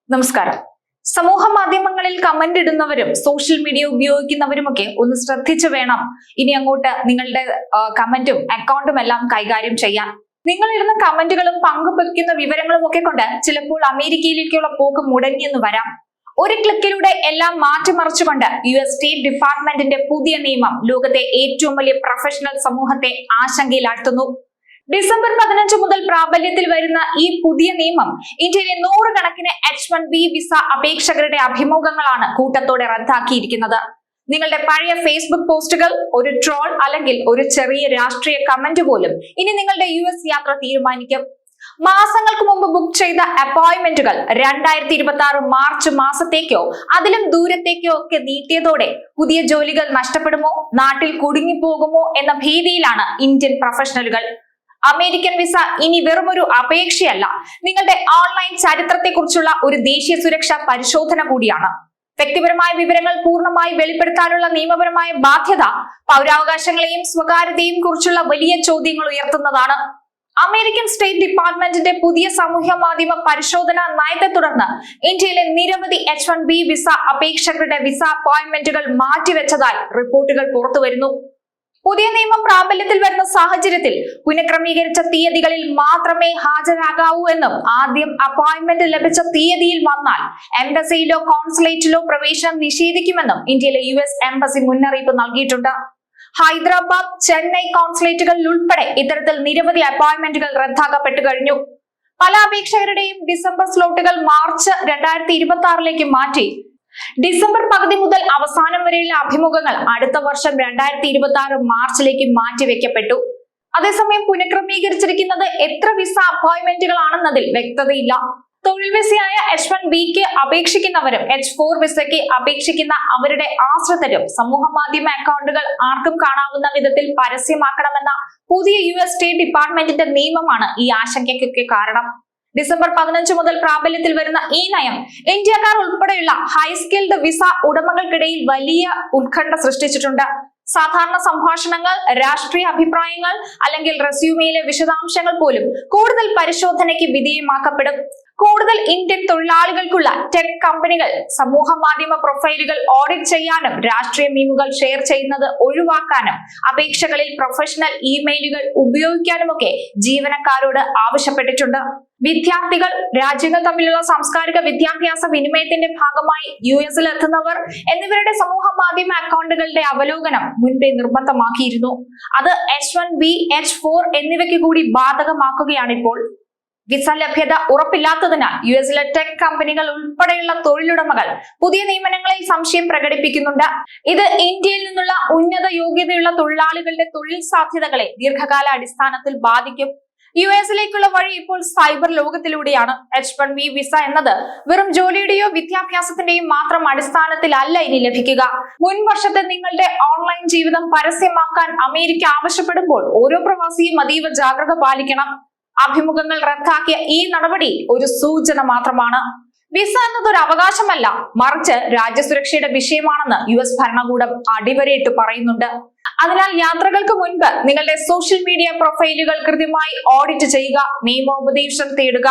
നമസ്കാരം. സമൂഹ മാധ്യമങ്ങളിൽ കമന്റ് ഇടുന്നവരും സോഷ്യൽ മീഡിയ ഉപയോഗിക്കുന്നവരുമൊക്കെ ഒന്ന് ശ്രദ്ധിച്ചു വേണം ഇനി അങ്ങോട്ട് നിങ്ങളുടെ കമന്റും അക്കൗണ്ടും എല്ലാം കൈകാര്യം ചെയ്യാൻ. നിങ്ങൾ ഇടുന്ന കമന്റുകളും പങ്കുവെക്കുന്ന വിവരങ്ങളും ഒക്കെ കൊണ്ട് ചിലപ്പോൾ അമേരിക്കയിലേക്കുള്ള പോക്ക് മുടങ്ങിയെന്ന് വരാം. ഒരു ക്ലിക്കിലൂടെ എല്ലാം മാറ്റിമറിച്ചുകൊണ്ട് US സ്റ്റേറ്റ് ഡിപ്പാർട്ട്മെന്റിന്റെ പുതിയ നിയമം ലോകത്തെ ഏറ്റവും വലിയ പ്രൊഫഷണൽ സമൂഹത്തെ ആശങ്കയിലാഴ്ത്തുന്നു. ഡിസംബർ 15 മുതൽ പ്രാബല്യത്തിൽ വരുന്ന ഈ പുതിയ നിയമം ഇന്ത്യയിലെ നൂറുകണക്കിന് H1B വിസ അപേക്ഷകരുടെ അഭിമുഖങ്ങളാണ് കൂട്ടത്തോടെ റദ്ദാക്കിയിരിക്കുന്നത്. നിങ്ങളുടെ പഴയ ഫേസ്ബുക്ക് പോസ്റ്റുകൾ, ഒരു ട്രോൾ അല്ലെങ്കിൽ ഒരു ചെറിയ രാഷ്ട്രീയ കമന്റ് പോലും ഇനി നിങ്ങളുടെ US യാത്ര തീരുമാനിക്കും. മാസങ്ങൾക്ക് മുമ്പ് ബുക്ക് ചെയ്ത അപ്പോയിന്റ്മെന്റുകൾ 2026 മാർച്ച് മാസത്തേക്കോ അതിലും ദൂരത്തേക്കോ ഒക്കെ നീട്ടിയതോടെ പുതിയ ജോലികൾ നഷ്ടപ്പെടുമോ, നാട്ടിൽ കുടുങ്ങിപ്പോകുമോ എന്ന ഭീതിയിലാണ് ഇന്ത്യൻ പ്രൊഫഷണലുകൾ. അമേരിക്കൻ വിസ ഇനി വെറുമൊരു അപേക്ഷയല്ല, നിങ്ങളുടെ ഓൺലൈൻ ചരിത്രത്തെക്കുറിച്ചുള്ള ഒരു ദേശീയ സുരക്ഷാ പരിശോധന കൂടിയാണ്. വ്യക്തിപരമായ വിവരങ്ങൾ പൂർണ്ണമായി വെളിപ്പെടുത്താനുള്ള നിയമപരമായ ബാധ്യത പൗരാവകാശങ്ങളെയും സ്വകാര്യതയെയും കുറിച്ചുള്ള വലിയ ചോദ്യങ്ങൾ ഉയർത്തുന്നതാണ്. അമേരിക്കൻ സ്റ്റേറ്റ് ഡിപ്പാർട്ട്മെന്റിന്റെ പുതിയ സാമൂഹ്യ മാധ്യമ പരിശോധന നയത്തെ തുടർന്ന് ഇന്ത്യയിലെ നിരവധി H1B വിസ അപേക്ഷകരുടെ വിസ അപ്പോയിന്റ്മെന്റുകൾ മാറ്റിവെച്ചതായി റിപ്പോർട്ടുകൾ പുറത്തുവരുന്നു. പുതിയ നിയമം പ്രാബല്യത്തിൽ വരുന്ന സാഹചര്യത്തിൽ പുനഃക്രമീകരിച്ച തീയതികളിൽ മാത്രമേ ഹാജരാകാവൂ എന്നും ആദ്യം അപ്പോയിന്റ്മെന്റ് ലഭിച്ച തീയതിയിൽ വന്നാൽ എംബസിയിലോ കോൺസുലേറ്റിലോ പ്രവേശനം നിഷേധിക്കുമെന്നും ഇന്ത്യയിലെ US എംബസി മുന്നറിയിപ്പ് നൽകിയിട്ടുണ്ട്. ഹൈദരാബാദ്, ചെന്നൈ കോൺസുലേറ്റുകളിൽ ഉൾപ്പെടെ ഇത്തരത്തിൽ നിരവധി അപ്പോയിന്റ്മെന്റുകൾ റദ്ദാക്കപ്പെട്ടു കഴിഞ്ഞു. പല അപേക്ഷകരുടെയും ഡിസംബർ സ്ലോട്ടുകൾ മാർച്ച് 2026 മാറ്റി. ഡിസംബർ പകുതി മുതൽ അവസാനം വരെയുള്ള അഭിമുഖങ്ങൾ അടുത്ത വർഷം 2026 മാർച്ചിലേക്ക് മാറ്റിവെക്കപ്പെട്ടു. അതേസമയം പുനഃക്രമീകരിച്ചിരിക്കുന്നത് എത്ര വിസ അപ്പോയിന്റ്മെന്റുകളാണെന്നതിൽ വ്യക്തതയില്ല. തൊഴിൽ വിസയായ H1Bക്ക് അപേക്ഷിക്കുന്നവരും H4 വിസയ്ക്ക് അപേക്ഷിക്കുന്ന അവരുടെ ആശ്രിതരും സമൂഹ മാധ്യമ അക്കൗണ്ടുകൾ ആർക്കും കാണാവുന്ന വിധത്തിൽ പരസ്യമാക്കണമെന്ന പുതിയ US സ്റ്റേറ്റ് ഡിപ്പാർട്ട്മെന്റിന്റെ നിയമമാണ് ഈ ആശങ്കയ്ക്കൊക്കെ കാരണം. ഡിസംബർ 15 മുതൽ പ്രാബല്യത്തിൽ വരുന്ന ഈ നയം ഇന്ത്യക്കാർ ഉൾപ്പെടെയുള്ള ഹൈസ്കിൽഡ് വിസ ഉടമകൾക്കിടയിൽ വലിയ ഉത്കണ്ഠ സൃഷ്ടിച്ചിട്ടുണ്ട്. സാധാരണ സംഭാഷണങ്ങൾ, രാഷ്ട്രീയ അഭിപ്രായങ്ങൾ അല്ലെങ്കിൽ റെസ്യൂമെയിലെ വിശദാംശങ്ങൾ പോലും കൂടുതൽ പരിശോധനയ്ക്ക് വിധേയമാക്കപ്പെടും. കൂടുതൽ ഇന്ത്യൻ തൊഴിലാളികൾക്കുള്ള ടെക് കമ്പനികൾ സമൂഹ മാധ്യമ പ്രൊഫൈലുകൾ ഓഡിറ്റ് ചെയ്യാനും രാഷ്ട്രീയ മീമുകൾ ഷെയർ ചെയ്യുന്നത് ഒഴിവാക്കാനും അപേക്ഷകളിൽ പ്രൊഫഷണൽ ഇമെയിലുകൾ ഉപയോഗിക്കാനുമൊക്കെ ജീവനക്കാരോട് ആവശ്യപ്പെട്ടിട്ടുണ്ട്. വിദ്യാർത്ഥികൾ, രാജ്യങ്ങൾ തമ്മിലുള്ള സാംസ്കാരിക വിദ്യാഭ്യാസ വിനിമയത്തിന്റെ ഭാഗമായി US എത്തുന്നവർ എന്നിവരുടെ സമൂഹ മാധ്യമ അക്കൗണ്ടുകളുടെ അവലോകനം മുൻപേ നിർബന്ധമാക്കിയിരുന്നു. അത് H1B, H4 എന്നിവയ്ക്ക് കൂടി ബാധകമാക്കുകയാണിപ്പോൾ. വിസ ലഭ്യത ഉറപ്പില്ലാത്തതിനാൽ US ടെക് കമ്പനികൾ ഉൾപ്പെടെയുള്ള തൊഴിലുടമകൾ പുതിയ നിയമനങ്ങളിൽ സംശയം പ്രകടിപ്പിക്കുന്നുണ്ട്. ഇത് ഇന്ത്യയിൽ നിന്നുള്ള ഉന്നത യോഗ്യതയുള്ള തൊഴിലാളികളുടെ തൊഴിൽ സാധ്യതകളെ ദീർഘകാല അടിസ്ഥാനത്തിൽ ബാധിക്കും. US വഴി ഇപ്പോൾ സൈബർ ലോകത്തിലൂടെയാണ്. H1B വിസ എന്നത് വെറും ജോലിയുടെയോ വിദ്യാഭ്യാസത്തിന്റെയും മാത്രം അടിസ്ഥാനത്തിലല്ല ഇനി ലഭിക്കുക. മുൻ വർഷത്തെ നിങ്ങളുടെ ഓൺലൈൻ ജീവിതം പരസ്യമാക്കാൻ അമേരിക്ക ആവശ്യപ്പെടുമ്പോൾ ഓരോ പ്രവാസിയും അതീവ ജാഗ്രത പാലിക്കണം. അഭിമുഖങ്ങൾ റദ്ദാക്കിയ ഈ നടപടി ഒരു സൂചന മാത്രമാണ്. വിസ എന്നതൊരു അവകാശമല്ല, മറിച്ച് രാജ്യസുരക്ഷയുടെ വിഷയമാണെന്ന് US ഭരണകൂടം അടിവരയിട്ട് പറയുന്നുണ്ട്. അതിനാൽ യാത്രകൾക്ക് മുൻപ് നിങ്ങളുടെ സോഷ്യൽ മീഡിയ പ്രൊഫൈലുകൾ കൃത്യമായി ഓഡിറ്റ് ചെയ്യുക, നിയമോപദേശം തേടുക.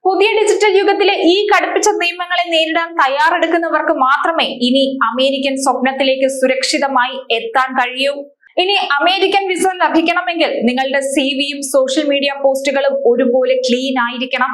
പുതിയ ഡിജിറ്റൽ യുഗത്തിലെ ഈ കടുപ്പിച്ച നിയമങ്ങളെ നേരിടാൻ തയ്യാറെടുക്കുന്നവർക്ക് മാത്രമേ ഇനി അമേരിക്കൻ സ്വപ്നത്തിലേക്ക് സുരക്ഷിതമായി എത്താൻ കഴിയൂ. ഇനി അമേരിക്കൻ വിസ ലഭിക്കണമെങ്കിൽ നിങ്ങളുടെ CV യും സോഷ്യൽ മീഡിയ പോസ്റ്റുകളും ഒരുപോലെ ക്ലീൻ ആയിരിക്കണം.